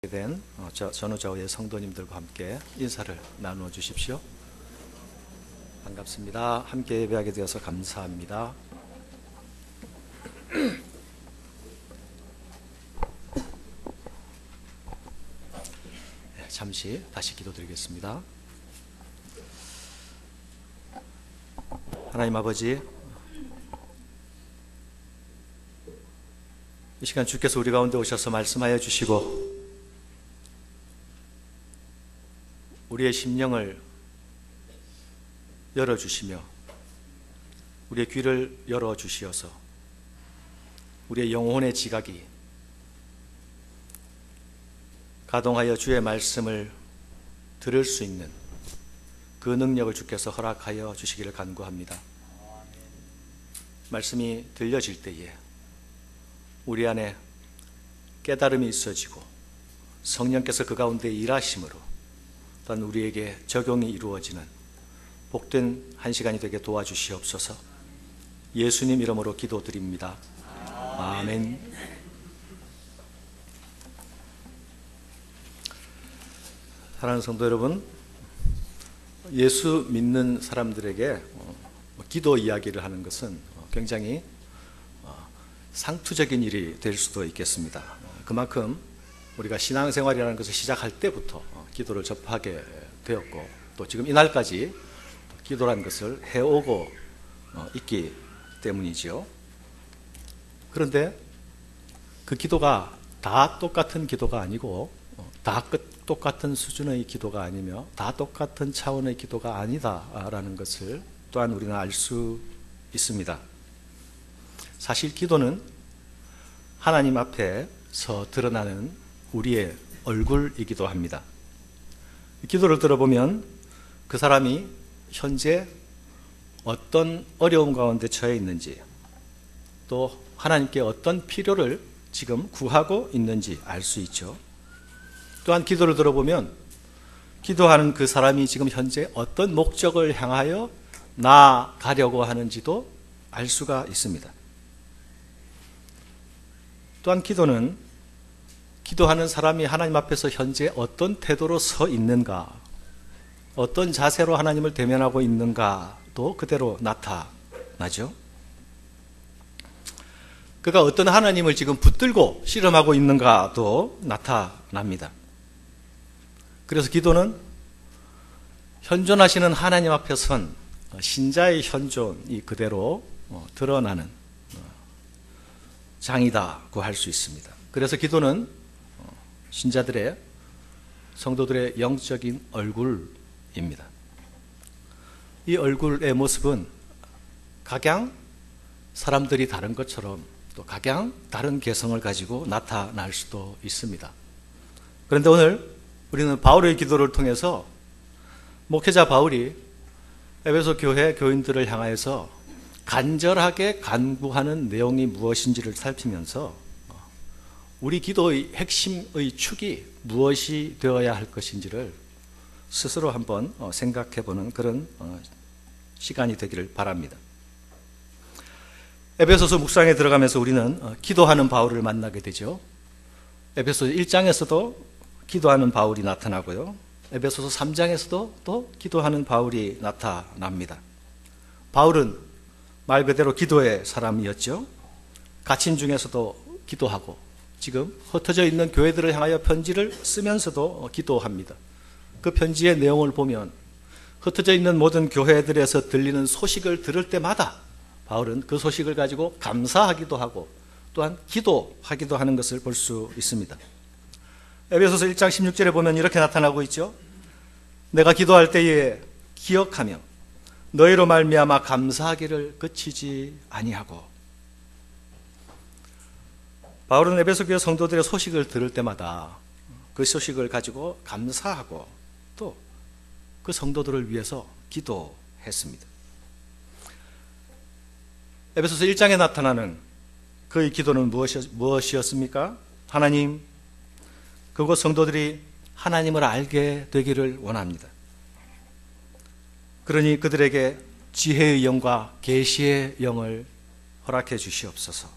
된 전우좌우의 성도님들과 함께 인사를 나누어 주십시오. 반갑습니다. 함께 예배하게 되어서 감사합니다. 잠시 다시 기도드리겠습니다. 하나님 아버지, 이 시간 주께서 우리 가운데 오셔서 말씀하여 주시고 우리의 심령을 열어주시며 우리의 귀를 열어주시어서 우리의 영혼의 지각이 가동하여 주의 말씀을 들을 수 있는 그 능력을 주께서 허락하여 주시기를 간구합니다. 말씀이 들려질 때에 우리 안에 깨달음이 있어지고 성령께서 그 가운데 일하심으로 또한 우리에게 적용이 이루어지는 복된 한 시간이 되게 도와주시옵소서. 예수님 이름으로 기도드립니다. 아멘. 사랑하는 성도 여러분, 예수 믿는 사람들에게 기도 이야기를 하는 것은 굉장히 상투적인 일이 될 수도 있겠습니다. 그만큼 우리가 신앙생활이라는 것을 시작할 때부터 기도를 접하게 되었고 또 지금 이날까지 기도라는 것을 해오고 있기 때문이죠. 그런데 그 기도가 다 똑같은 기도가 아니고 다 똑같은 수준의 기도가 아니며 다 똑같은 차원의 기도가 아니다라는 것을 또한 우리는 알 수 있습니다. 사실 기도는 하나님 앞에서 드러나는 우리의 얼굴이기도 합니다. 기도를 들어보면 그 사람이 현재 어떤 어려움 가운데 처해 있는지 또 하나님께 어떤 필요를 지금 구하고 있는지 알 수 있죠. 또한 기도를 들어보면 기도하는 그 사람이 지금 현재 어떤 목적을 향하여 나아가려고 하는지도 알 수가 있습니다. 또한 기도는 기도하는 사람이 하나님 앞에서 현재 어떤 태도로 서 있는가, 어떤 자세로 하나님을 대면하고 있는가도 그대로 나타나죠. 그가 어떤 하나님을 지금 붙들고 실험하고 있는가도 나타납니다. 그래서 기도는 현존하시는 하나님 앞에 선 신자의 현존이 그대로 드러나는 장이다고 할 수 있습니다. 그래서 기도는 신자들의, 성도들의 영적인 얼굴입니다. 이 얼굴의 모습은 각양 사람들이 다른 것처럼 또 각양 다른 개성을 가지고 나타날 수도 있습니다. 그런데 오늘 우리는 바울의 기도를 통해서 목회자 바울이 에베소 교회 교인들을 향하여서 간절하게 간구하는 내용이 무엇인지를 살피면서 우리 기도의 핵심의 축이 무엇이 되어야 할 것인지를 스스로 한번 생각해보는 그런 시간이 되기를 바랍니다. 에베소서 묵상에 들어가면서 우리는 기도하는 바울을 만나게 되죠. 에베소서 1장에서도 기도하는 바울이 나타나고요. 에베소서 3장에서도 또 기도하는 바울이 나타납니다. 바울은 말 그대로 기도의 사람이었죠. 갇힌 중에서도 기도하고 지금 흩어져 있는 교회들을 향하여 편지를 쓰면서도 기도합니다. 그 편지의 내용을 보면 흩어져 있는 모든 교회들에서 들리는 소식을 들을 때마다 바울은 그 소식을 가지고 감사하기도 하고 또한 기도하기도 하는 것을 볼 수 있습니다. 에베소서 1장 16절에 보면 이렇게 나타나고 있죠. 내가 기도할 때에 기억하며 너희로 말미암아 감사하기를 그치지 아니하고. 바울은 에베소 교회 성도들의 소식을 들을 때마다 그 소식을 가지고 감사하고 또 그 성도들을 위해서 기도했습니다. 에베소서 1장에 나타나는 그의 기도는 무엇이었습니까? 하나님, 그곳 성도들이 하나님을 알게 되기를 원합니다. 그러니 그들에게 지혜의 영과 계시의 영을 허락해 주시옵소서.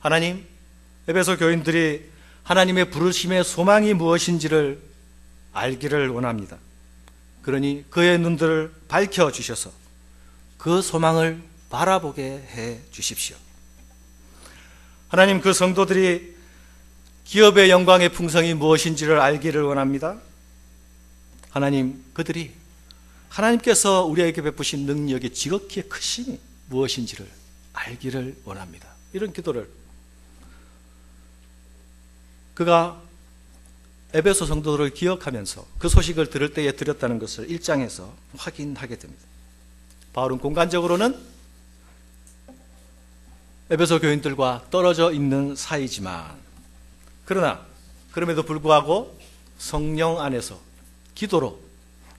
하나님, 에베소 교인들이 하나님의 부르심의 소망이 무엇인지를 알기를 원합니다. 그러니 그의 눈들을 밝혀주셔서 그 소망을 바라보게 해 주십시오. 하나님, 그 성도들이 기업의 영광의 풍성이 무엇인지를 알기를 원합니다. 하나님, 그들이 하나님께서 우리에게 베푸신 능력의 지극히 크심이 무엇인지를 알기를 원합니다. 이런 기도를 그가 에베소 성도들을 기억하면서 그 소식을 들을 때에 드렸다는 것을 1장에서 확인하게 됩니다. 바울은 공간적으로는 에베소 교인들과 떨어져 있는 사이지만, 그러나 그럼에도 불구하고 성령 안에서 기도로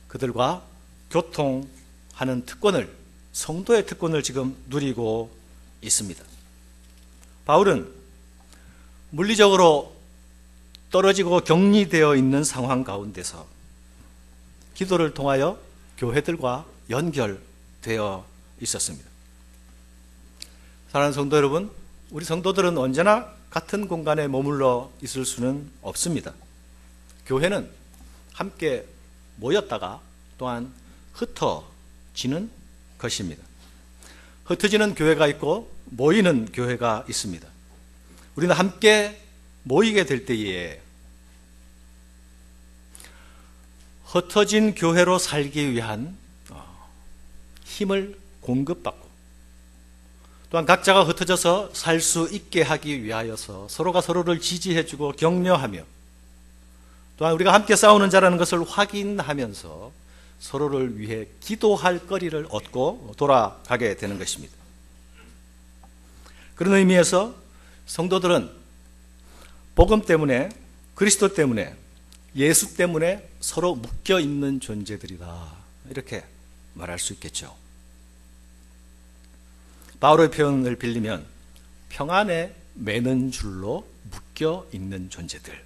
그들과 교통하는 특권을, 성도의 특권을 지금 누리고 있습니다. 바울은 물리적으로 떨어지고 격리되어 있는 상황 가운데서 기도를 통하여 교회들과 연결되어 있었습니다. 사랑하는 성도 여러분, 우리 성도들은 언제나 같은 공간에 머물러 있을 수는 없습니다. 교회는 함께 모였다가 또한 흩어지는 것입니다. 흩어지는 교회가 있고 모이는 교회가 있습니다. 우리는 함께 모이게 될 때에 흩어진 교회로 살기 위한 힘을 공급받고, 또한 각자가 흩어져서 살 수 있게 하기 위하여서 서로가 서로를 지지해주고 격려하며, 또한 우리가 함께 싸우는 자라는 것을 확인하면서 서로를 위해 기도할 거리를 얻고 돌아가게 되는 것입니다. 그런 의미에서 성도들은 복음 때문에, 그리스도 때문에, 예수 때문에 서로 묶여 있는 존재들이다, 이렇게 말할 수 있겠죠. 바울의 표현을 빌리면 평안에 매는 줄로 묶여 있는 존재들,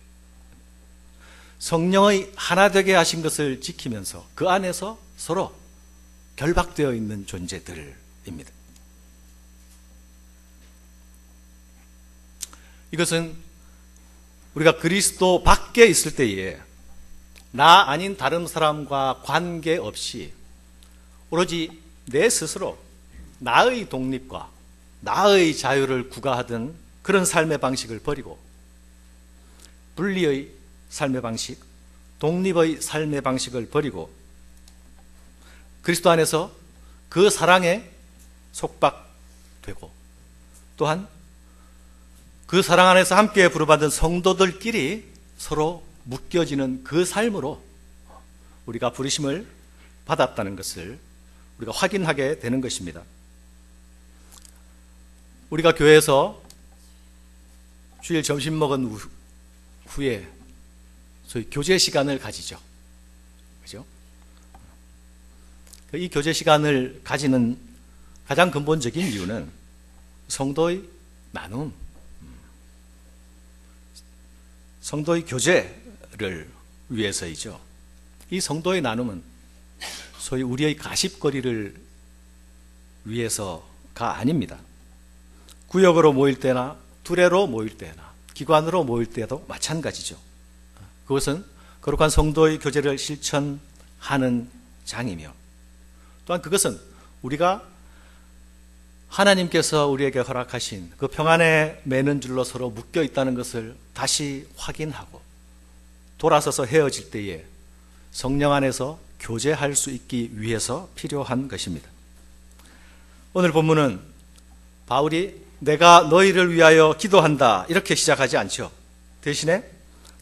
성령의 하나 되게 하신 것을 지키면서 그 안에서 서로 결박되어 있는 존재들입니다. 이것은 우리가 그리스도 밖에 있을 때에 나 아닌 다른 사람과 관계없이 오로지 내 스스로 나의 독립과 나의 자유를 구가하던 그런 삶의 방식을 버리고 분리의 삶의 방식, 독립의 삶의 방식을 버리고 그리스도 안에서 그 사랑에 속박되고, 또한 그 사랑 안에서 함께 부르받은 성도들끼리 서로 묶여지는 그 삶으로 우리가 부르심을 받았다는 것을 우리가 확인하게 되는 것입니다. 우리가 교회에서 주일 점심 먹은 후에 소위 교제 시간을 가지죠. 그죠? 이 교제 시간을 가지는 가장 근본적인 이유는 성도의 나눔, 성도의 교제를 위해서이죠. 이 성도의 나눔은 소위 우리의 가십거리를 위해서가 아닙니다. 구역으로 모일 때나 두레로 모일 때나 기관으로 모일 때도 마찬가지죠. 그것은 거룩한 성도의 교제를 실천하는 장이며, 또한 그것은 우리가 하나님께서 우리에게 허락하신 그 평안에 매는 줄로 서로 묶여 있다는 것을 다시 확인하고 돌아서서 헤어질 때에 성령 안에서 교제할 수 있기 위해서 필요한 것입니다. 오늘 본문은 바울이 내가 너희를 위하여 기도한다 이렇게 시작하지 않죠. 대신에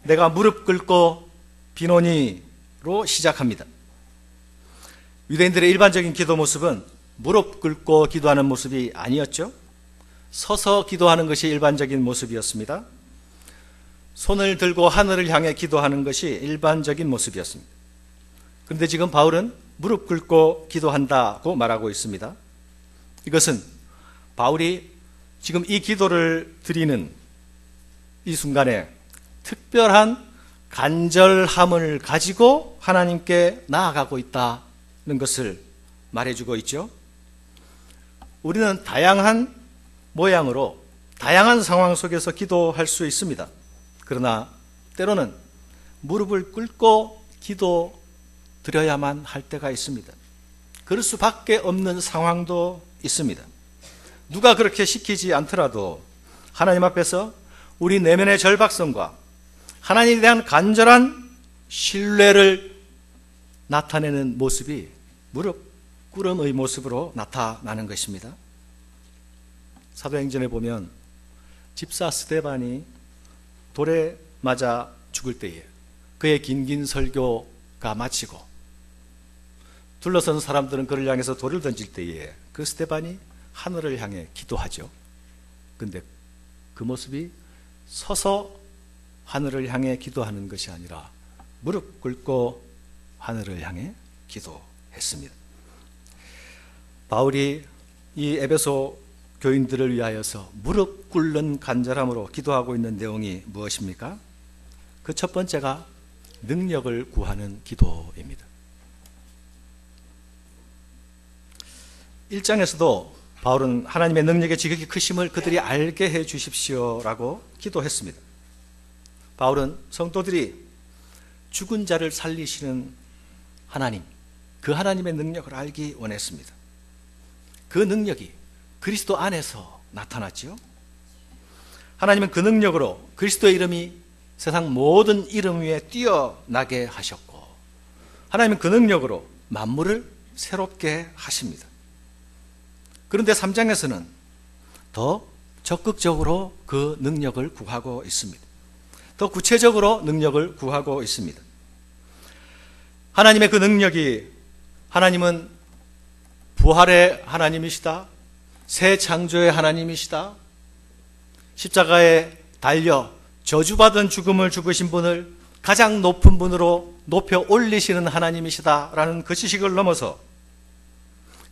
내가 무릎 꿇고 비노니로 시작합니다. 유대인들의 일반적인 기도 모습은 무릎 꿇고 기도하는 모습이 아니었죠. 서서 기도하는 것이 일반적인 모습이었습니다. 손을 들고 하늘을 향해 기도하는 것이 일반적인 모습이었습니다. 그런데 지금 바울은 무릎 꿇고 기도한다고 말하고 있습니다. 이것은 바울이 지금 이 기도를 드리는 이 순간에 특별한 간절함을 가지고 하나님께 나아가고 있다는 것을 말해주고 있죠. 우리는 다양한 모양으로 다양한 상황 속에서 기도할 수 있습니다. 그러나 때로는 무릎을 꿇고 기도 드려야만 할 때가 있습니다. 그럴 수밖에 없는 상황도 있습니다. 누가 그렇게 시키지 않더라도 하나님 앞에서 우리 내면의 절박성과 하나님에 대한 간절한 신뢰를 나타내는 모습이 무릎 꿇음의 모습으로 나타나는 것입니다. 사도행전에 보면 집사 스데반이 돌에 맞아 죽을 때에 그의 긴긴 설교가 마치고 둘러선 사람들은 그를 향해서 돌을 던질 때에 그 스데반이 하늘을 향해 기도하죠. 근데 그 모습이 서서 하늘을 향해 기도하는 것이 아니라 무릎 꿇고 하늘을 향해 기도했습니다. 바울이 이 에베소 교인들을 위하여서 무릎 꿇는 간절함으로 기도하고 있는 내용이 무엇입니까? 그 첫 번째가 능력을 구하는 기도입니다. 1장에서도 바울은 하나님의 능력의 지극히 크심을 그들이 알게 해 주십시오라고 기도했습니다. 바울은 성도들이 죽은 자를 살리시는 하나님, 그 하나님의 능력을 알기 원했습니다. 그 능력이 그리스도 안에서 나타났지요. 하나님은 그 능력으로 그리스도의 이름이 세상 모든 이름 위에 뛰어나게 하셨고, 하나님은 그 능력으로 만물을 새롭게 하십니다. 그런데 3장에서는 더 적극적으로 그 능력을 구하고 있습니다. 더 구체적으로 능력을 구하고 있습니다. 하나님의 그 능력이, 하나님은 부활의 하나님이시다, 새 창조의 하나님이시다, 십자가에 달려 저주받은 죽음을 죽으신 분을 가장 높은 분으로 높여 올리시는 하나님이시다라는 그 지식을 넘어서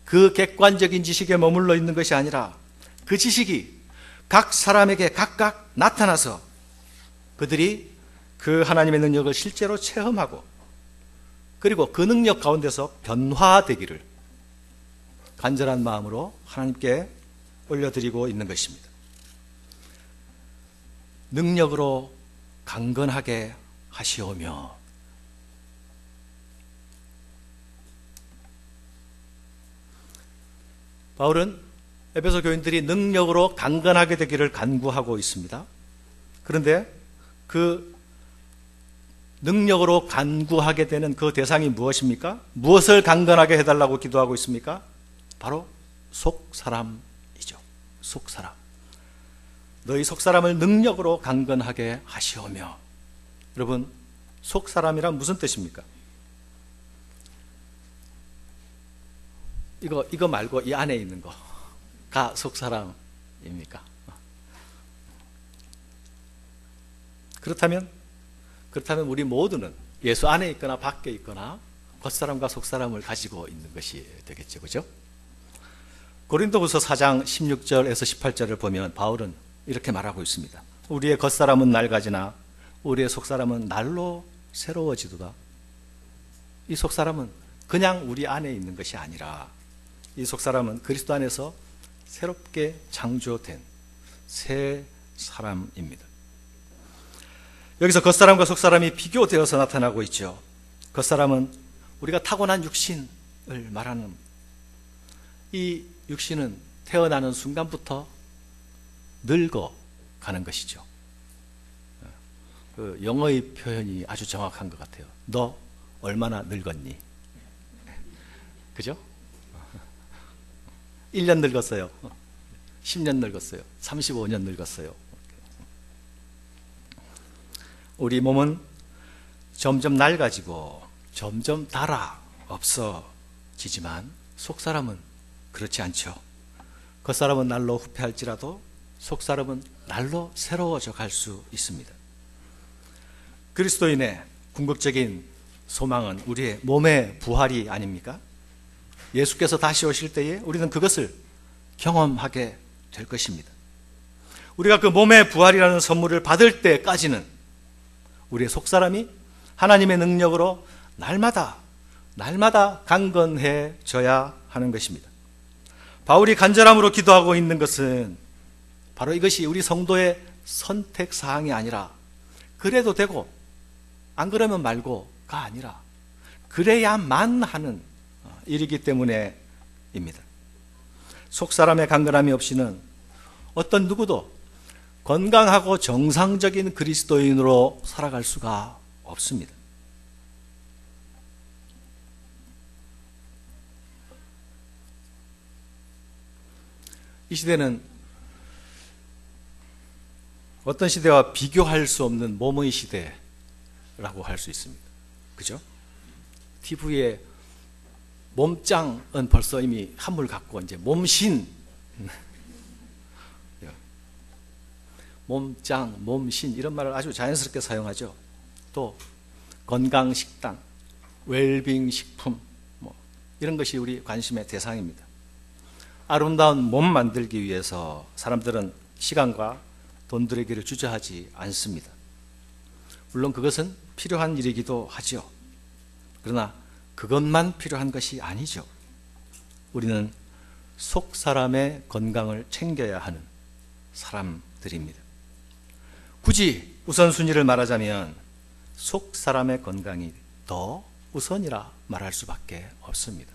그 객관적인 지식에 머물러 있는 것이 아니라 그 지식이 각 사람에게 각각 나타나서 그들이 그 하나님의 능력을 실제로 체험하고, 그리고 그 능력 가운데서 변화되기를 간절한 마음으로 하나님께 올려드리고 있는 것입니다. 능력으로 강건하게 하시오며, 바울은 에베소 교인들이 능력으로 강건하게 되기를 간구하고 있습니다. 그런데 그 능력으로 간구하게 되는 그 대상이 무엇입니까? 무엇을 강건하게 해달라고 기도하고 있습니까? 바로 속사람이죠. 속사람. 너희 속사람을 능력으로 강건하게 하시오며. 여러분, 속사람이란 무슨 뜻입니까? 이거 말고 이 안에 있는 거가 속사람입니까? 그렇다면 우리 모두는 예수 안에 있거나 밖에 있거나 겉사람과 속사람을 가지고 있는 것이 되겠죠. 그죠? 고린도후서 4장 16절에서 18절을 보면 바울은 이렇게 말하고 있습니다. 우리의 겉사람은 낡아지나 우리의 속사람은 날로 새로워지도다. 이 속사람은 그냥 우리 안에 있는 것이 아니라 이 속사람은 그리스도 안에서 새롭게 창조된 새 사람입니다. 여기서 겉사람과 속사람이 비교되어서 나타나고 있죠. 겉사람은 우리가 타고난 육신을 말하는, 이 육신은 태어나는 순간부터 늙어가는 것이죠. 그 영어의 표현이 아주 정확한 것 같아요. 너 얼마나 늙었니? 그죠? 1년 늙었어요. 10년 늙었어요. 35년 늙었어요. 우리 몸은 점점 낡아지고 점점 닳아 없어지지만 속사람은 그렇지 않죠. 겉사람은 날로 후퇴할지라도 속사람은 날로 새로워져 갈 수 있습니다. 그리스도인의 궁극적인 소망은 우리의 몸의 부활이 아닙니까? 예수께서 다시 오실 때에 우리는 그것을 경험하게 될 것입니다. 우리가 그 몸의 부활이라는 선물을 받을 때까지는 우리의 속사람이 하나님의 능력으로 날마다 강건해져야 하는 것입니다. 바울이 간절함으로 기도하고 있는 것은 바로 이것이 우리 성도의 선택사항이 아니라 그래도 되고 안 그러면 말고가 아니라 그래야만 하는 일이기 때문에입니다. 속사람의 강건함이 없이는 어떤 누구도 건강하고 정상적인 그리스도인으로 살아갈 수가 없습니다. 이 시대는 어떤 시대와 비교할 수 없는 몸의 시대라고 할 수 있습니다. 그죠? TV에 몸짱은 벌써 이미 한물 갖고 이제 몸신, 몸짱, 몸신 이런 말을 아주 자연스럽게 사용하죠. 또 건강식단, 웰빙 식품 이런 것이 우리 관심의 대상입니다. 아름다운 몸 만들기 위해서 사람들은 시간과 돈 들이기를 주저하지 않습니다. 물론 그것은 필요한 일이기도 하죠. 그러나 그것만 필요한 것이 아니죠. 우리는 속 사람의 건강을 챙겨야 하는 사람들입니다. 굳이 우선순위를 말하자면 속 사람의 건강이 더 우선이라 말할 수밖에 없습니다.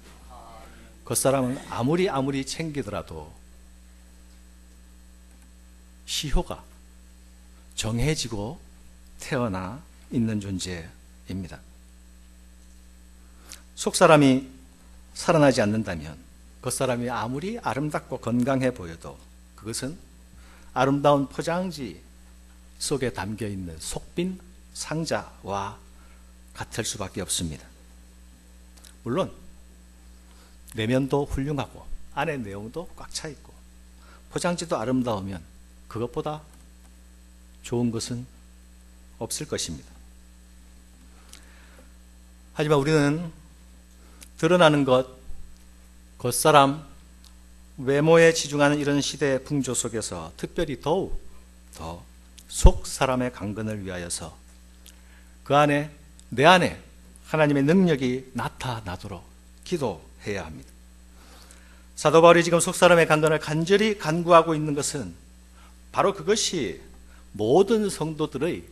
겉사람은 아무리 챙기더라도 시효가 정해지고 태어나 있는 존재입니다. 속사람이 살아나지 않는다면 겉사람이 아무리 아름답고 건강해 보여도 그것은 아름다운 포장지 속에 담겨있는 속빈 상자와 같을 수밖에 없습니다. 물론 내면도 훌륭하고 안의 내용도 꽉 차 있고 포장지도 아름다우면 그것보다 좋은 것은 없을 것입니다. 하지만 우리는 드러나는 것, 겉사람, 외모에 지중하는 이런 시대의 풍조 속에서 특별히 더욱 더 속 사람의 강건을 위하여서 그 안에, 내 안에 하나님의 능력이 나타나도록 기도해야 합니다. 사도 바울이 지금 속 사람의 강건을 간절히 간구하고 있는 것은 바로 그것이 모든 성도들의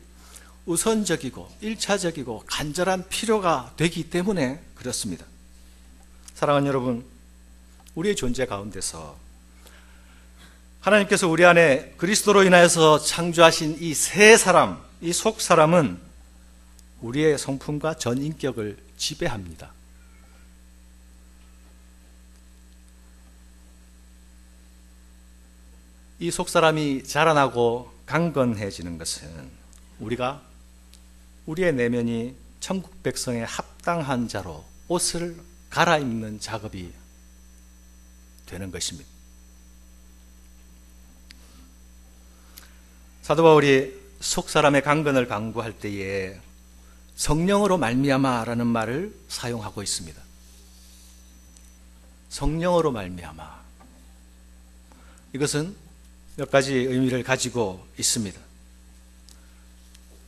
우선적이고 1차적이고 간절한 필요가 되기 때문에 그렇습니다. 사랑하는 여러분, 우리의 존재 가운데서 하나님께서 우리 안에 그리스도로 인하여서 창조하신 이 새 사람, 이 속 사람은 우리의 성품과 전 인격을 지배합니다. 이 속 사람이 자라나고 강건해지는 것은 우리가 우리의 내면이 천국 백성에 합당한 자로 옷을 갈아입는 작업이 되는 것입니다. 사도 바울이 속 사람의 강건을 강구할 때에 성령으로 말미암아라는 말을 사용하고 있습니다. 성령으로 말미암아. 이것은 몇 가지 의미를 가지고 있습니다.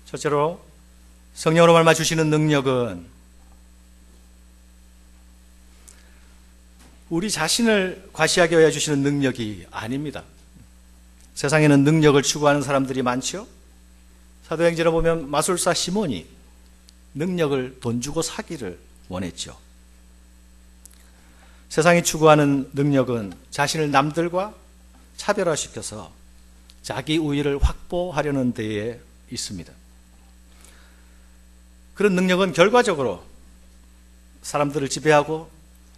첫째로 성령으로 말미암아 주시는 능력은 우리 자신을 과시하게 하여 주시는 능력이 아닙니다. 세상에는 능력을 추구하는 사람들이 많죠. 사도행전에 보면 마술사 시몬이 능력을 돈 주고 사기를 원했죠. 세상이 추구하는 능력은 자신을 남들과 차별화시켜서 자기 우위를 확보하려는 데에 있습니다. 그런 능력은 결과적으로 사람들을 지배하고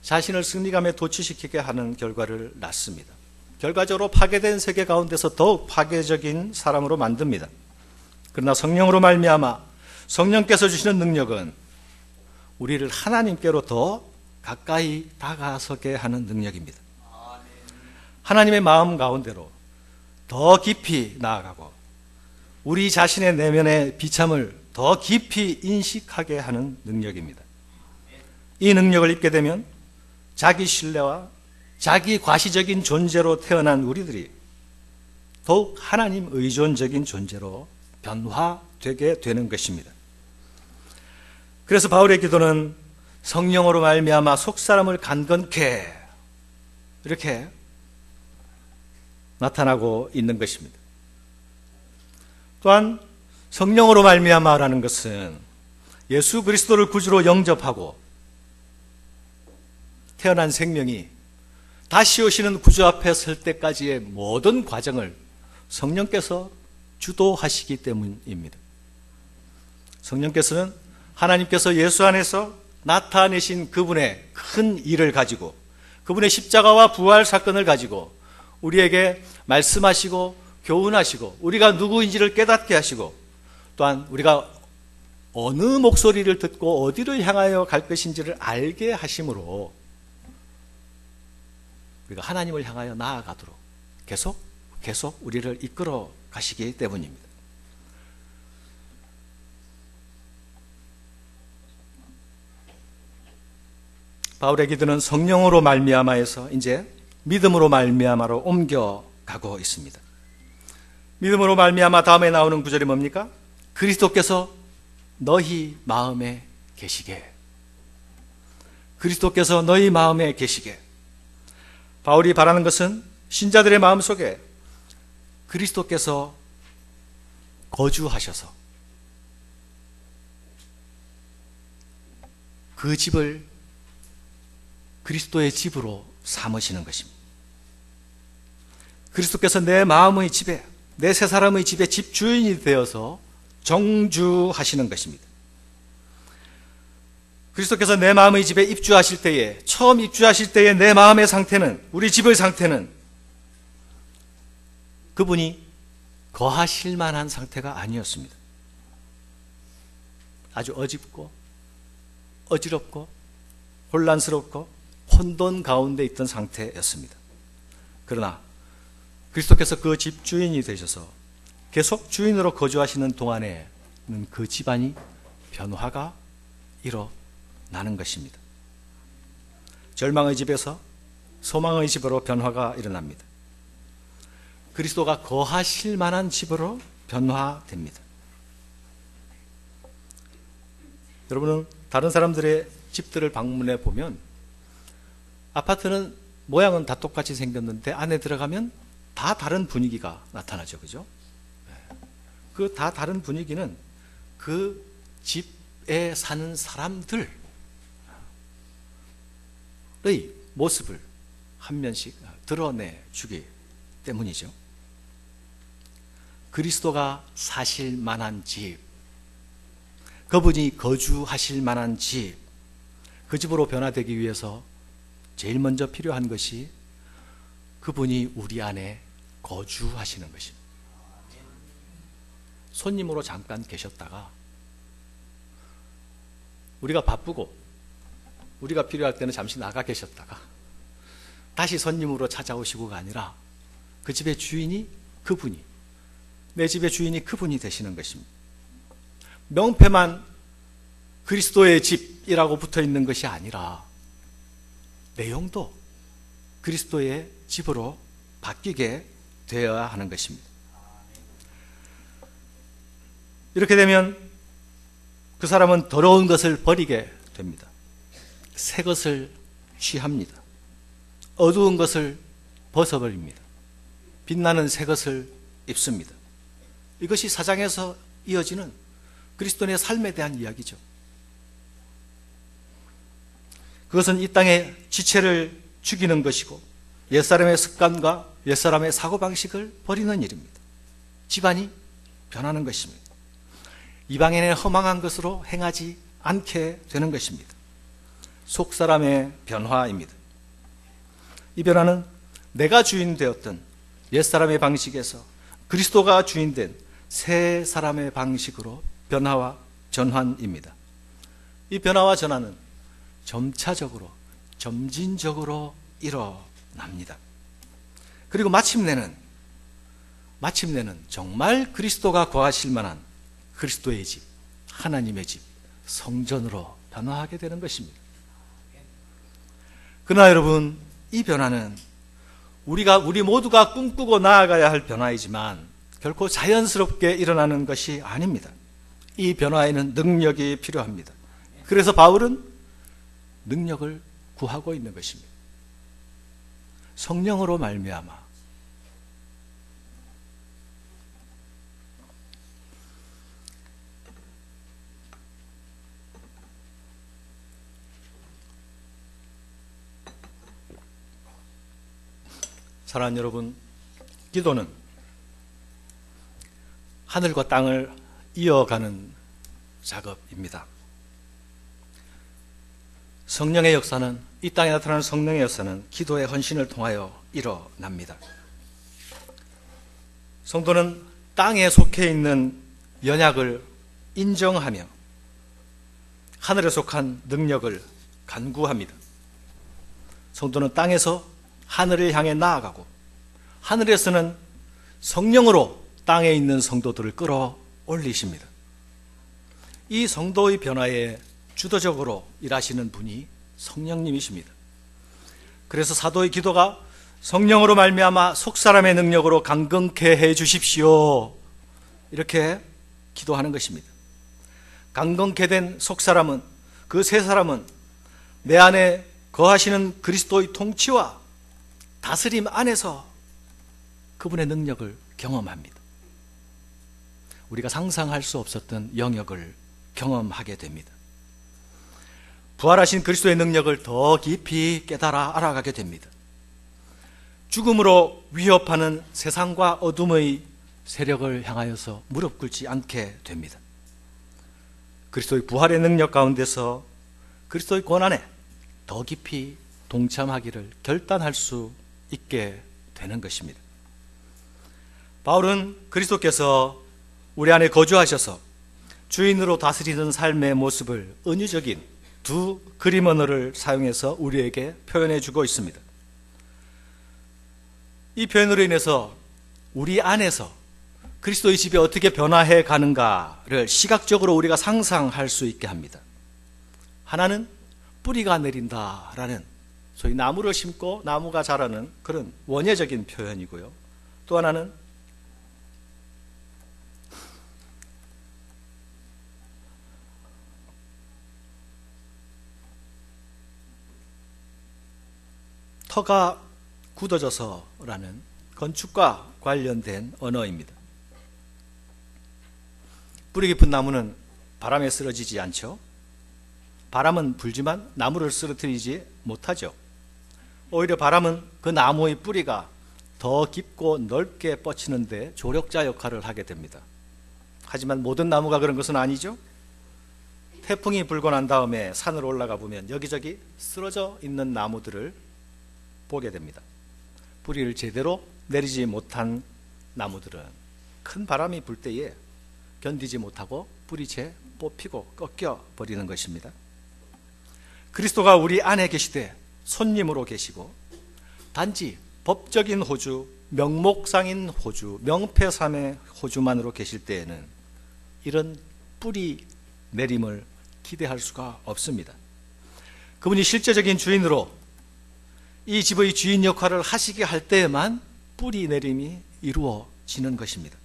자신을 승리감에 도취시키게 하는 결과를 낳습니다. 결과적으로 파괴된 세계 가운데서 더욱 파괴적인 사람으로 만듭니다. 그러나 성령으로 말미암아 성령께서 주시는 능력은 우리를 하나님께로 더 가까이 다가서게 하는 능력입니다. 하나님의 마음 가운데로 더 깊이 나아가고 우리 자신의 내면의 비참을 더 깊이 인식하게 하는 능력입니다. 이 능력을 입게 되면 자기 신뢰와 자기 과시적인 존재로 태어난 우리들이 더욱 하나님 의존적인 존재로 변화되게 되는 것입니다. 그래서 바울의 기도는 성령으로 말미암아 속사람을 강건케 이렇게 나타나고 있는 것입니다. 또한 성령으로 말미암아라는 것은 예수 그리스도를 구주로 영접하고 태어난 생명이 다시 오시는 구주 앞에 설 때까지의 모든 과정을 성령께서 주도하시기 때문입니다. 성령께서는 하나님께서 예수 안에서 나타내신 그분의 큰 일을 가지고, 그분의 십자가와 부활 사건을 가지고 우리에게 말씀하시고 교훈하시고 우리가 누구인지를 깨닫게 하시고, 또한 우리가 어느 목소리를 듣고 어디를 향하여 갈 것인지를 알게 하심으로 우리가 하나님을 향하여 나아가도록 계속 우리를 이끌어 가시기 때문입니다. 바울의 기도는 성령으로 말미암아에서 이제 믿음으로 말미암아로 옮겨가고 있습니다. 믿음으로 말미암아 다음에 나오는 구절이 뭡니까? 그리스도께서 너희 마음에 계시게. 그리스도께서 너희 마음에 계시게. 바울이 바라는 것은 신자들의 마음속에 그리스도께서 거주하셔서 그 집을 그리스도의 집으로 삼으시는 것입니다. 그리스도께서 내 마음의 집에, 내 새 사람의 집에 집주인이 되어서 정주하시는 것입니다. 그리스도께서 내 마음의 집에 입주하실 때에, 처음 입주하실 때의 내 마음의 상태는, 우리 집의 상태는 그분이 거하실 만한 상태가 아니었습니다. 아주 어집고 어지럽고 혼란스럽고 혼돈 가운데 있던 상태였습니다. 그러나 그리스도께서 그 집 주인이 되셔서 계속 주인으로 거주하시는 동안에는 그 집안이 변화가 일어나는 것입니다. 절망의 집에서 소망의 집으로 변화가 일어납니다. 그리스도가 거하실 만한 집으로 변화됩니다. 여러분은 다른 사람들의 집들을 방문해 보면 아파트는 모양은 다 똑같이 생겼는데 안에 들어가면 다 다른 분위기가 나타나죠. 그죠? 그 다 다른 분위기는 그 집에 사는 사람들의 모습을 한 면씩 드러내주기 때문이죠. 그리스도가 사실 만한 집, 그분이 거주하실 만한 집, 그 집으로 변화되기 위해서 제일 먼저 필요한 것이 그분이 우리 안에 거주하시는 것입니다. 손님으로 잠깐 계셨다가 우리가 바쁘고 우리가 필요할 때는 잠시 나가 계셨다가 다시 손님으로 찾아오시고가 아니라 그 집의 주인이 그분이, 내 집의 주인이 그분이 되시는 것입니다. 명패만 그리스도의 집이라고 붙어 있는 것이 아니라 내용도 그리스도의 집으로 바뀌게 되어야 하는 것입니다. 이렇게 되면 그 사람은 더러운 것을 버리게 됩니다. 새 것을 취합니다. 어두운 것을 벗어버립니다. 빛나는 새 것을 입습니다. 이것이 사장에서 이어지는 그리스도인의 삶에 대한 이야기죠. 그것은 이 땅의 지체를 죽이는 것이고 옛사람의 습관과 옛사람의 사고방식을 버리는 일입니다. 집안이 변하는 것입니다. 이방인의 허망한 것으로 행하지 않게 되는 것입니다. 속사람의 변화입니다. 이 변화는 내가 주인 되었던 옛사람의 방식에서 그리스도가 주인된 새 사람의 방식으로 변화와 전환입니다. 이 변화와 전환은 점차적으로, 점진적으로 일어납니다. 그리고 마침내는 정말 그리스도가 거하실 만한 그리스도의 집, 하나님의 집, 성전으로 변화하게 되는 것입니다. 그러나 여러분, 이 변화는 우리 모두가 꿈꾸고 나아가야 할 변화이지만 결코 자연스럽게 일어나는 것이 아닙니다. 이 변화에는 능력이 필요합니다. 그래서 바울은 능력을 구하고 있는 것입니다. 성령으로 말미암아. 사랑하는 여러분, 기도는 하늘과 땅을 이어가는 작업입니다. 성령의 역사는, 이 땅에 나타나는 성령의 역사는 기도의 헌신을 통하여 일어납니다. 성도는 땅에 속해 있는 연약을 인정하며 하늘에 속한 능력을 간구합니다. 성도는 땅에서 하늘을 향해 나아가고 하늘에서는 성령으로 땅에 있는 성도들을 끌어올리십니다. 이 성도의 변화에 주도적으로 일하시는 분이 성령님이십니다. 그래서 사도의 기도가 성령으로 말미암아 속사람의 능력으로 강건케 해 주십시오, 이렇게 기도하는 것입니다. 강건케 된 속사람은, 그 새 사람은 내 안에 거하시는 그리스도의 통치와 다스림 안에서 그분의 능력을 경험합니다. 우리가 상상할 수 없었던 영역을 경험하게 됩니다. 부활하신 그리스도의 능력을 더 깊이 깨달아 알아가게 됩니다. 죽음으로 위협하는 세상과 어둠의 세력을 향하여서 무릎 꿇지 않게 됩니다. 그리스도의 부활의 능력 가운데서 그리스도의 권한에 더 깊이 동참하기를 결단할 수 있게 되는 것입니다. 바울은 그리스도께서 우리 안에 거주하셔서 주인으로 다스리는 삶의 모습을 은유적인 두 그림 언어를 사용해서 우리에게 표현해 주고 있습니다. 이 표현으로 인해서 우리 안에서 그리스도의 집이 어떻게 변화해 가는가를 시각적으로 우리가 상상할 수 있게 합니다. 하나는 뿌리가 내린다라는, 소위 나무를 심고 나무가 자라는 그런 원예적인 표현이고요. 또 하나는 터가 굳어져서라는 건축과 관련된 언어입니다. 뿌리 깊은 나무는 바람에 쓰러지지 않죠. 바람은 불지만 나무를 쓰러뜨리지 못하죠. 오히려 바람은 그 나무의 뿌리가 더 깊고 넓게 뻗치는 데 조력자 역할을 하게 됩니다. 하지만 모든 나무가 그런 것은 아니죠. 태풍이 불고 난 다음에 산으로 올라가 보면 여기저기 쓰러져 있는 나무들을 보게 됩니다. 뿌리를 제대로 내리지 못한 나무들은 큰 바람이 불 때에 견디지 못하고 뿌리채 뽑히고 꺾여 버리는 것입니다. 그리스도가 우리 안에 계시되 손님으로 계시고 단지 법적인 호주, 명목상인 호주, 명패삼의 호주만으로 계실 때에는 이런 뿌리 내림을 기대할 수가 없습니다. 그분이 실제적인 주인으로 이 집의 주인 역할을 하시게 할 때에만 뿌리 내림이 이루어지는 것입니다.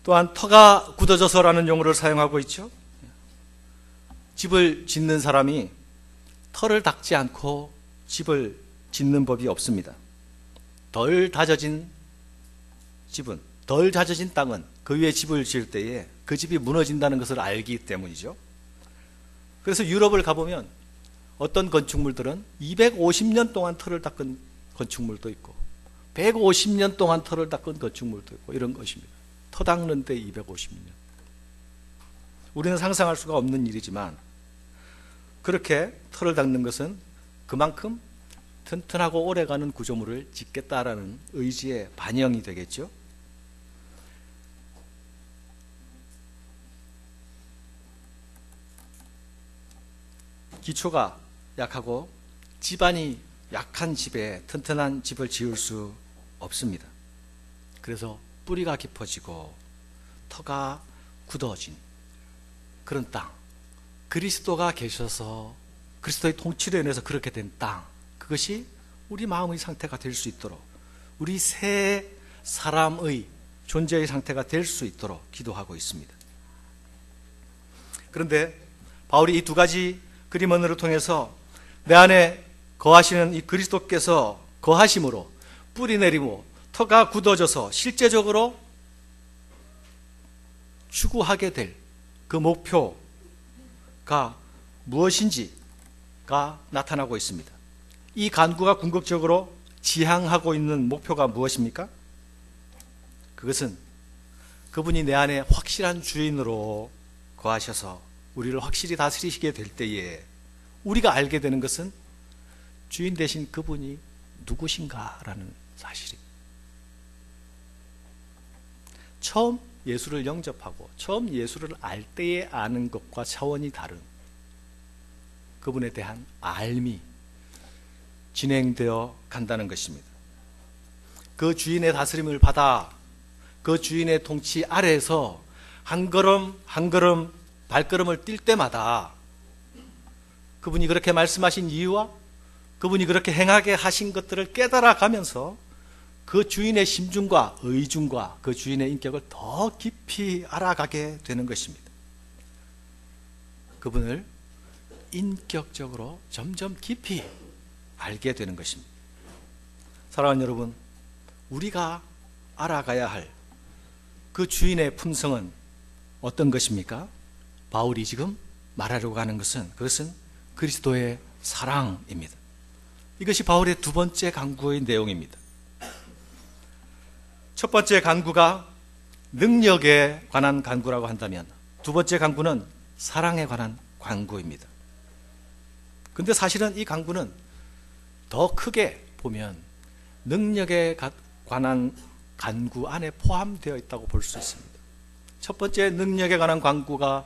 또한 터가 굳어져서라는 용어를 사용하고 있죠. 집을 짓는 사람이 터를 닦지 않고 집을 짓는 법이 없습니다. 덜 다져진 집은, 덜 다져진 땅은 그 위에 집을 지을 때에 그 집이 무너진다는 것을 알기 때문이죠. 그래서 유럽을 가보면 어떤 건축물들은 250년 동안 터를 닦은 건축물도 있고 150년 동안 터를 닦은 건축물도 있고 이런 것입니다. 터 닦는 데 250년. 우리는 상상할 수가 없는 일이지만 그렇게 터를 닦는 것은 그만큼 튼튼하고 오래가는 구조물을 짓겠다라는 의지의 반영이 되겠죠. 기초가 약하고 집안이 약한 집에 튼튼한 집을 지을 수 없습니다. 그래서 뿌리가 깊어지고 터가 굳어진 그런 땅, 그리스도가 계셔서 그리스도의 통치로 인해서 그렇게 된 땅, 그것이 우리 마음의 상태가 될 수 있도록, 우리 새 사람의 존재의 상태가 될 수 있도록 기도하고 있습니다. 그런데 바울이 이 두 가지 그림 언어를 통해서 내 안에 거하시는 이 그리스도께서 거하심으로 뿌리 내리고 터가 굳어져서 실제적으로 추구하게 될 그 목표가 무엇인지가 나타나고 있습니다. 이 간구가 궁극적으로 지향하고 있는 목표가 무엇입니까? 그것은 그분이 내 안에 확실한 주인으로 거하셔서 우리를 확실히 다스리시게 될 때에 우리가 알게 되는 것은 주인 되신 그분이 누구신가라는 사실입니다. 처음 예수를 영접하고 처음 예수를 알 때에 아는 것과 차원이 다른 그분에 대한 알미 진행되어 간다는 것입니다. 그 주인의 다스림을 받아 그 주인의 통치 아래에서 한 걸음 한 걸음 발걸음을 뛸 때마다 그분이 그렇게 말씀하신 이유와 그분이 그렇게 행하게 하신 것들을 깨달아 가면서 그 주인의 심중과 의중과 그 주인의 인격을 더 깊이 알아가게 되는 것입니다. 그분을 인격적으로 점점 깊이 알게 되는 것입니다. 사랑하는 여러분, 우리가 알아가야 할 그 주인의 품성은 어떤 것입니까? 바울이 지금 말하려고 하는 것은 그것은 그리스도의 사랑입니다. 이것이 바울의 두 번째 간구의 내용입니다. 첫 번째 간구가 능력에 관한 간구라고 한다면 두 번째 간구는 사랑에 관한 간구입니다. 근데 사실은 이 간구는 더 크게 보면 능력에 관한 간구 안에 포함되어 있다고 볼 수 있습니다. 첫 번째 능력에 관한 간구가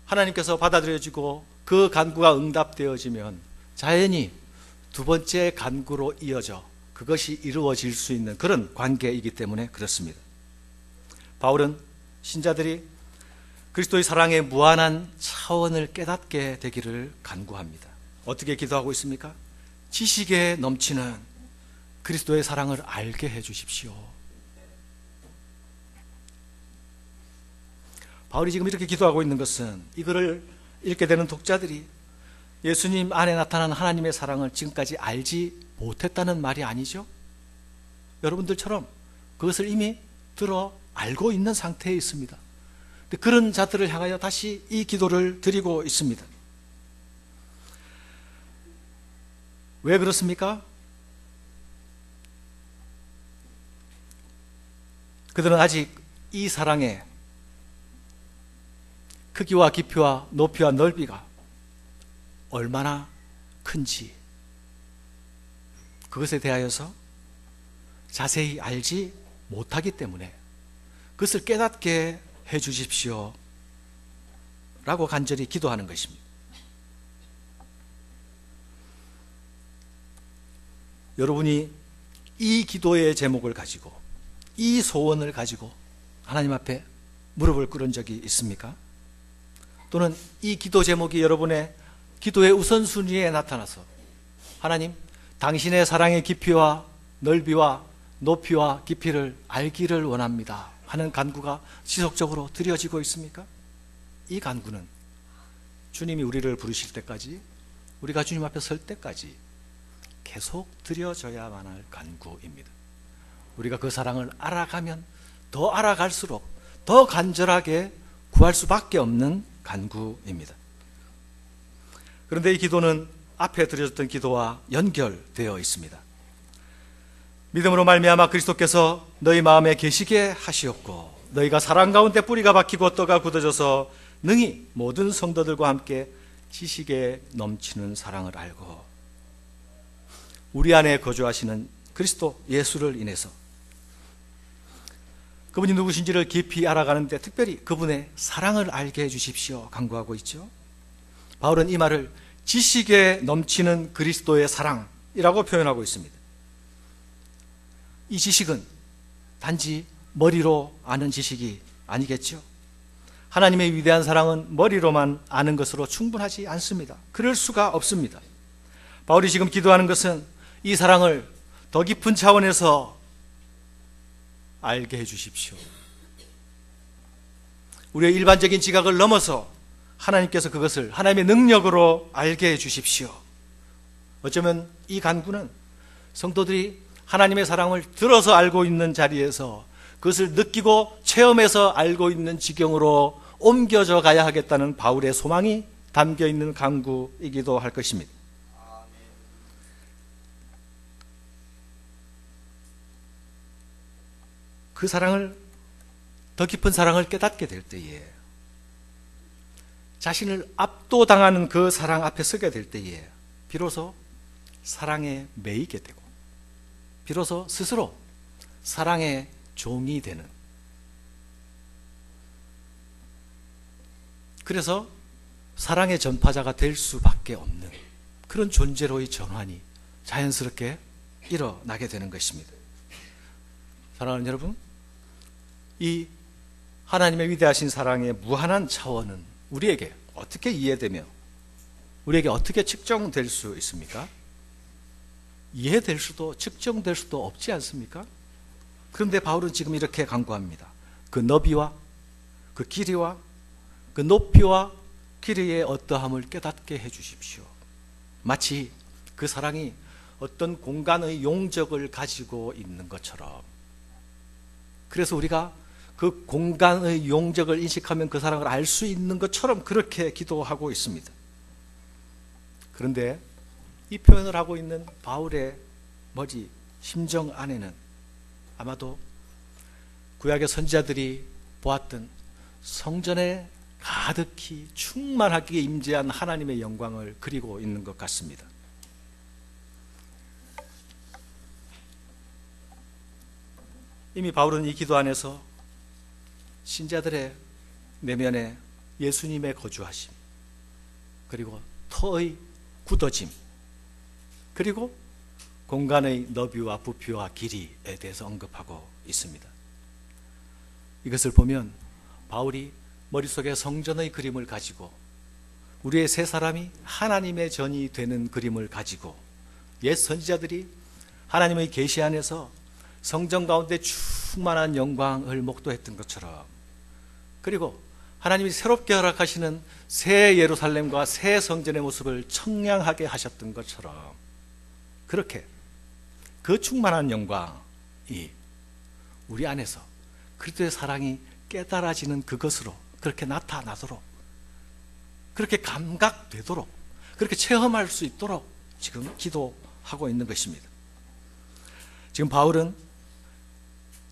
하나님께서 받아들여지고 그 간구가 응답되어지면 자연히 두 번째 간구로 이어져 그것이 이루어질 수 있는 그런 관계이기 때문에 그렇습니다. 바울은 신자들이 그리스도의 사랑의 무한한 차원을 깨닫게 되기를 간구합니다. 어떻게 기도하고 있습니까? 지식에 넘치는 그리스도의 사랑을 알게 해 주십시오. 바울이 지금 이렇게 기도하고 있는 것은 이거를 읽게 되는 독자들이 예수님 안에 나타난 하나님의 사랑을 지금까지 알지 못했다는 말이 아니죠. 여러분들처럼 그것을 이미 들어 알고 있는 상태에 있습니다. 그런 자들을 향하여 다시 이 기도를 드리고 있습니다. 왜 그렇습니까? 그들은 아직 이 사랑의 크기와 깊이와 높이와 넓이가 얼마나 큰지 그것에 대하여서 자세히 알지 못하기 때문에 그것을 깨닫게 해 주십시오 라고 간절히 기도하는 것입니다. 여러분이 이 기도의 제목을 가지고 이 소원을 가지고 하나님 앞에 무릎을 꿇은 적이 있습니까? 또는 이 기도 제목이 여러분의 기도의 우선순위에 나타나서 하나님, 당신의 사랑의 깊이와 넓이와 높이와 깊이를 알기를 원합니다 하는 간구가 지속적으로 드려지고 있습니까? 이 간구는 주님이 우리를 부르실 때까지, 우리가 주님 앞에 설 때까지 계속 드려져야만 할 간구입니다. 우리가 그 사랑을 알아가면 더 알아갈수록 더 간절하게 구할 수밖에 없는 간구입니다. 그런데 이 기도는 앞에 드려졌던 기도와 연결되어 있습니다. 믿음으로 말미암아 그리스도께서 너희 마음에 계시게 하시었고 너희가 사랑 가운데 뿌리가 박히고 떡가 굳어져서 능히 모든 성도들과 함께 지식에 넘치는 사랑을 알고 우리 안에 거주하시는 그리스도 예수를 인해서 그분이 누구신지를 깊이 알아가는데 특별히 그분의 사랑을 알게 해주십시오 간구하고 있죠. 바울은 이 말을 지식에 넘치는 그리스도의 사랑이라고 표현하고 있습니다. 이 지식은 단지 머리로 아는 지식이 아니겠죠. 하나님의 위대한 사랑은 머리로만 아는 것으로 충분하지 않습니다. 그럴 수가 없습니다. 바울이 지금 기도하는 것은 이 사랑을 더 깊은 차원에서 알게 해주십시오. 우리의 일반적인 지각을 넘어서 하나님께서 그것을 하나님의 능력으로 알게 해주십시오. 어쩌면 이 간구는 성도들이 하나님의 사랑을 들어서 알고 있는 자리에서 그것을 느끼고 체험해서 알고 있는 지경으로 옮겨져 가야 하겠다는 바울의 소망이 담겨 있는 간구이기도 할 것입니다. 그 사랑을, 더 깊은 사랑을 깨닫게 될 때에, 자신을 압도당하는 그 사랑 앞에 서게 될 때에 비로소 사랑에 매이게 되고, 비로소 스스로 사랑의 종이 되는, 그래서 사랑의 전파자가 될 수밖에 없는 그런 존재로의 전환이 자연스럽게 일어나게 되는 것입니다. 사랑하는 여러분, 이 하나님의 위대하신 사랑의 무한한 차원은 우리에게 어떻게 이해되며 우리에게 어떻게 측정될 수 있습니까? 이해될 수도 측정될 수도 없지 않습니까? 그런데 바울은 지금 이렇게 강구합니다. 그 너비와 그 길이와 그 높이와 길이의 어떠함을 깨닫게 해주십시오. 마치 그 사랑이 어떤 공간의 용적을 가지고 있는 것처럼, 그래서 우리가 그 공간의 용적을 인식하면 그 사랑을 알 수 있는 것처럼 그렇게 기도하고 있습니다. 그런데 이 표현을 하고 있는 바울의 머리, 심정 안에는 아마도 구약의 선지자들이 보았던 성전에 가득히 충만하게 임재한 하나님의 영광을 그리고 있는 것 같습니다. 이미 바울은 이 기도 안에서 신자들의 내면에 예수님의 거주하심, 그리고 터의 굳어짐, 그리고 공간의 너비와 부피와 길이에 대해서 언급하고 있습니다. 이것을 보면 바울이 머릿속에 성전의 그림을 가지고 우리의 세 사람이 하나님의 전이 되는 그림을 가지고 옛 선지자들이 하나님의 계시 안에서 성전 가운데 충만한 영광을 목도했던 것처럼, 그리고 하나님이 새롭게 허락하시는 새 예루살렘과 새 성전의 모습을 청량하게 하셨던 것처럼, 그렇게 그 충만한 영광이 우리 안에서 그리스도의 사랑이 깨달아지는 그것으로 그렇게 나타나도록, 그렇게 감각되도록, 그렇게 체험할 수 있도록 지금 기도하고 있는 것입니다. 지금 바울은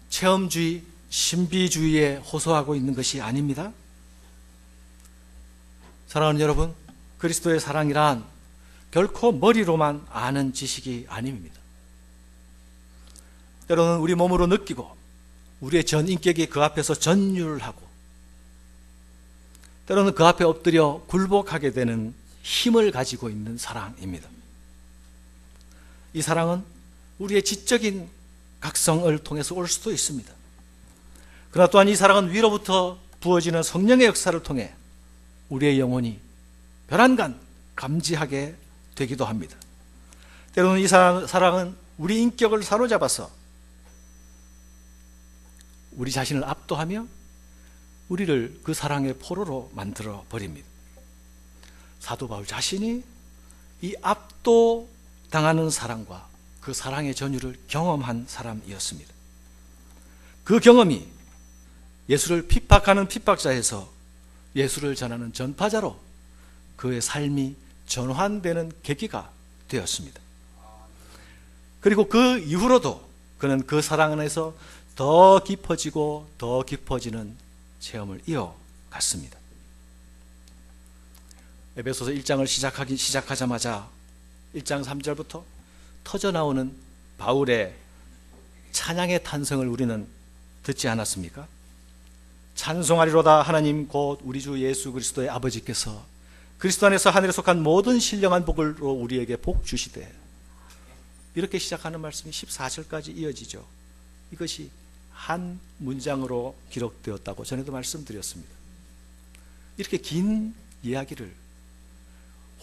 체험주의, 신비주의에 호소하고 있는 것이 아닙니다. 사랑하는 여러분, 그리스도의 사랑이란 결코 머리로만 아는 지식이 아닙니다. 때로는 우리 몸으로 느끼고 우리의 전 인격이 그 앞에서 전율하고, 때로는 그 앞에 엎드려 굴복하게 되는 힘을 가지고 있는 사랑입니다. 이 사랑은 우리의 지적인 각성을 통해서 올 수도 있습니다. 그러나 또한 이 사랑은 위로부터 부어지는 성령의 역사를 통해 우리의 영혼이 별안간 감지하게 되기도 합니다. 때로는 이 사랑은 우리 인격을 사로잡아서 우리 자신을 압도하며 우리를 그 사랑의 포로로 만들어 버립니다. 사도 바울 자신이 이 압도당하는 사랑과 그 사랑의 전율을 경험한 사람이었습니다. 그 경험이 예수를 핍박하는 핍박자에서 예수를 전하는 전파자로 그의 삶이 전환되는 계기가 되었습니다. 그리고 그 이후로도 그는 그 사랑 안에서 더 깊어지고 더 깊어지는 체험을 이어갔습니다. 에베소서 1장을 시작하자마자 1장 3절부터 터져나오는 바울의 찬양의 탄성을 우리는 듣지 않았습니까? 찬송하리로다 하나님 곧 우리 주 예수 그리스도의 아버지께서 그리스도 안에서 하늘에 속한 모든 신령한 복을로 우리에게 복 주시되, 이렇게 시작하는 말씀이 14절까지 이어지죠. 이것이 한 문장으로 기록되었다고 전에도 말씀드렸습니다. 이렇게 긴 이야기를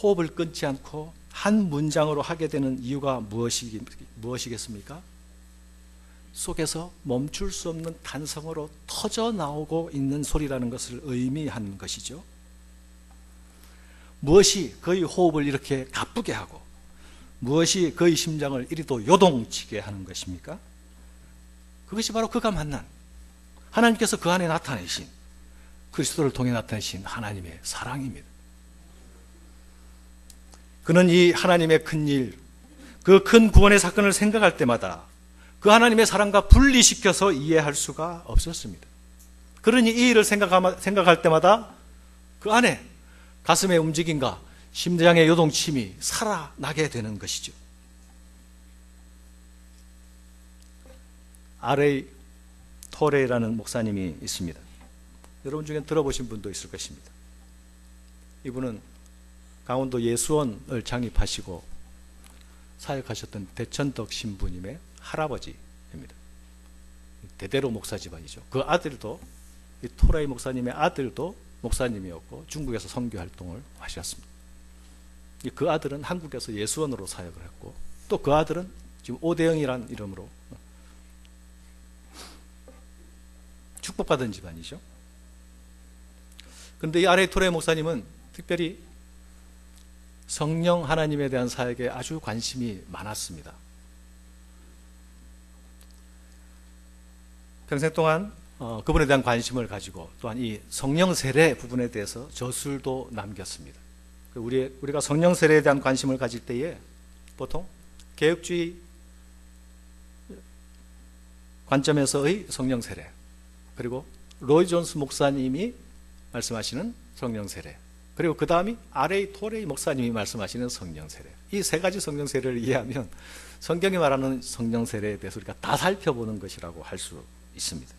호흡을 끊지 않고 한 문장으로 하게 되는 이유가 무엇이겠습니까? 속에서 멈출 수 없는 탄성으로 터져 나오고 있는 소리라는 것을 의미하는 것이죠. 무엇이 그의 호흡을 이렇게 가쁘게 하고 무엇이 그의 심장을 이리도 요동치게 하는 것입니까? 그것이 바로 그가 만난 하나님께서 그 안에 나타내신, 그리스도를 통해 나타내신 하나님의 사랑입니다. 그는 이 하나님의 큰일, 그 큰 구원의 사건을 생각할 때마다 그 하나님의 사랑과 분리시켜서 이해할 수가 없었습니다. 그러니 이 일을 생각할 때마다 그 안에 가슴의 움직임과 심장의 요동침이 살아나게 되는 것이죠. R.A. 토레이라는 목사님이 있습니다. 여러분 중에 들어보신 분도 있을 것입니다. 이분은 강원도 예수원을 창립하시고 사역하셨던 대천덕 신부님의 할아버지입니다. 대대로 목사 집안이죠. 그 아들도, 이 토레이 목사님의 아들도 목사님이었고 중국에서 선교 활동을 하셨습니다. 그 아들은 한국에서 예수원으로 사역을 했고, 또 그 아들은 지금 오대영이라는 이름으로 축복받은 집안이죠. 그런데 이 R.A. 토레이 목사님은 특별히 성령 하나님에 대한 사역에 아주 관심이 많았습니다. 평생 동안 그분에 대한 관심을 가지고 또한 이 성령 세례 부분에 대해서 저술도 남겼습니다. 우리가 성령 세례에 대한 관심을 가질 때에 보통 개혁주의 관점에서의 성령 세례, 그리고 로이 존스 목사님이 말씀하시는 성령 세례, 그리고 그 다음이 R.A. 토레이 목사님이 말씀하시는 성령 세례, 이 세 가지 성령 세례를 이해하면 성경이 말하는 성령 세례에 대해서 우리가 다 살펴보는 것이라고 할 수 있습니다.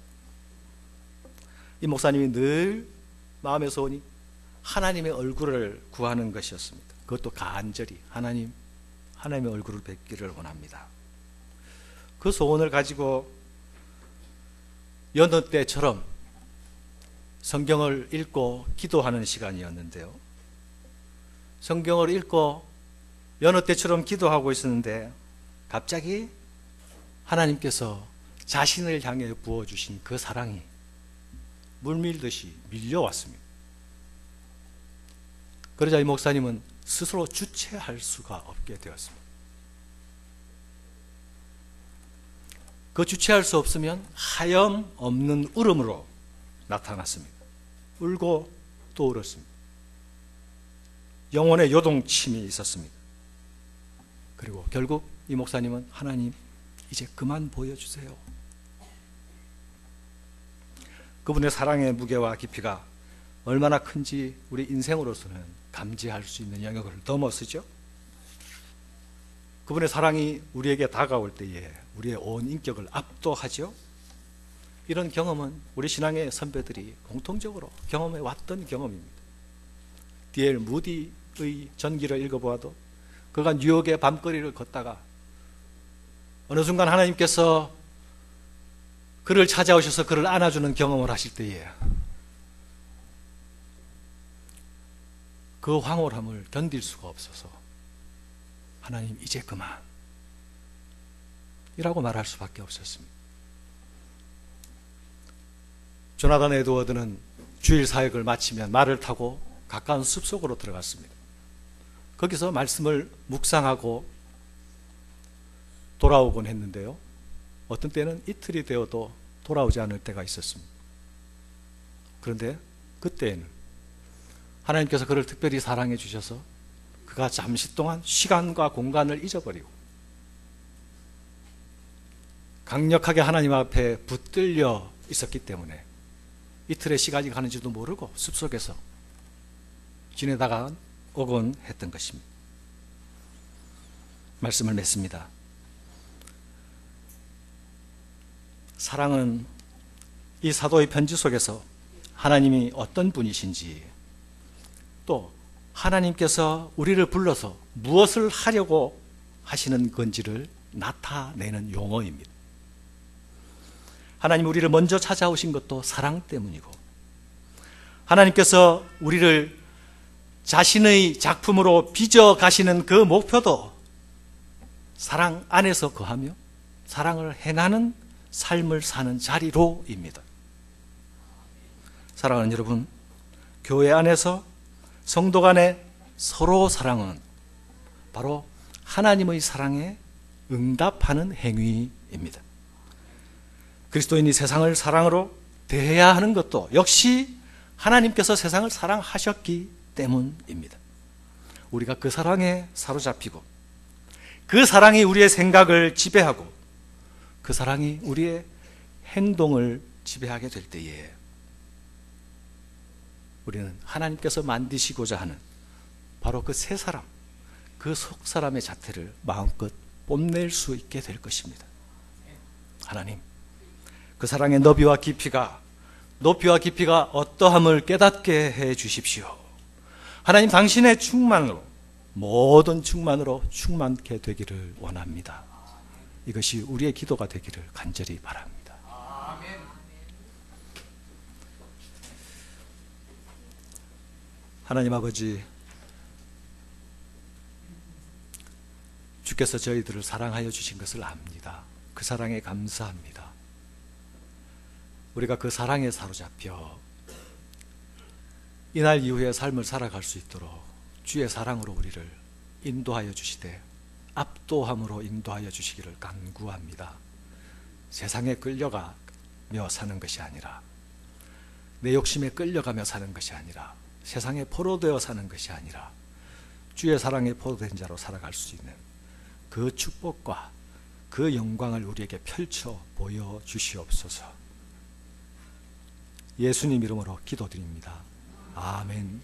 이 목사님이 늘 마음의 소원이 하나님의 얼굴을 구하는 것이었습니다. 그것도 간절히 하나님의 얼굴을 뵙기를 원합니다. 그 소원을 가지고 여느 때처럼 성경을 읽고 기도하는 시간이었는데요. 성경을 읽고 여느 때처럼 기도하고 있었는데 갑자기 하나님께서 자신을 향해 부어주신 그 사랑이 물밀듯이 밀려왔습니다. 그러자 이 목사님은 스스로 주체할 수가 없게 되었습니다. 그 주체할 수 없으면 하염 없는 울음으로 나타났습니다. 울고 또 울었습니다. 영혼의 요동침이 있었습니다. 그리고 결국 이 목사님은 하나님, 이제 그만 보여주세요. 그분의 사랑의 무게와 깊이가 얼마나 큰지 우리 인생으로서는 감지할 수 있는 영역을 넘어서죠. 그분의 사랑이 우리에게 다가올 때에 우리의 온 인격을 압도하죠. 이런 경험은 우리 신앙의 선배들이 공통적으로 경험해 왔던 경험입니다. D.L. 무디의 전기를 읽어보아도 그가 뉴욕의 밤거리를 걷다가 어느 순간 하나님께서 그를 찾아오셔서 그를 안아주는 경험을 하실 때에 그 황홀함을 견딜 수가 없어서 하나님, 이제 그만 이라고 말할 수밖에 없었습니다. 조나단 에드워드는 주일 사역을 마치면 말을 타고 가까운 숲속으로 들어갔습니다. 거기서 말씀을 묵상하고 돌아오곤 했는데요, 어떤 때는 이틀이 되어도 돌아오지 않을 때가 있었습니다. 그런데 그때에는 하나님께서 그를 특별히 사랑해 주셔서 그가 잠시 동안 시간과 공간을 잊어버리고 강력하게 하나님 앞에 붙들려 있었기 때문에 이틀의 시간이 가는지도 모르고 숲속에서 지내다가 오곤 했던 것입니다. 말씀을 맺습니다. 사랑은 이 사도의 편지 속에서 하나님이 어떤 분이신지, 또 하나님께서 우리를 불러서 무엇을 하려고 하시는 건지를 나타내는 용어입니다. 하나님 우리를 먼저 찾아오신 것도 사랑 때문이고, 하나님께서 우리를 자신의 작품으로 빚어 가시는 그 목표도 사랑 안에서 거하며 사랑을 행하는 삶을 사는 자리로입니다. 사랑하는 여러분, 교회 안에서 성도 간의 서로 사랑은 바로 하나님의 사랑에 응답하는 행위입니다. 그리스도인이 세상을 사랑으로 대해야 하는 것도 역시 하나님께서 세상을 사랑하셨기 때문입니다. 우리가 그 사랑에 사로잡히고 그 사랑이 우리의 생각을 지배하고 그 사랑이 우리의 행동을 지배하게 될 때에 우리는 하나님께서 만드시고자 하는 바로 그 새 사람, 그 속 사람의 자태를 마음껏 뽐낼 수 있게 될 것입니다. 하나님, 그 사랑의 높이와 깊이가 어떠함을 깨닫게 해 주십시오. 하나님, 당신의 충만으로, 모든 충만으로 충만케 되기를 원합니다. 이것이 우리의 기도가 되기를 간절히 바랍니다. 하나님 아버지, 주께서 저희들을 사랑하여 주신 것을 압니다. 그 사랑에 감사합니다. 우리가 그 사랑에 사로잡혀 이날 이후의 삶을 살아갈 수 있도록 주의 사랑으로 우리를 인도하여 주시되 압도함으로 인도하여 주시기를 간구합니다. 세상에 끌려가며 사는 것이 아니라, 내 욕심에 끌려가며 사는 것이 아니라, 세상에 포로되어 사는 것이 아니라 주의 사랑에 포로된 자로 살아갈 수 있는 그 축복과 그 영광을 우리에게 펼쳐 보여주시옵소서. 예수님 이름으로 기도드립니다. 아멘.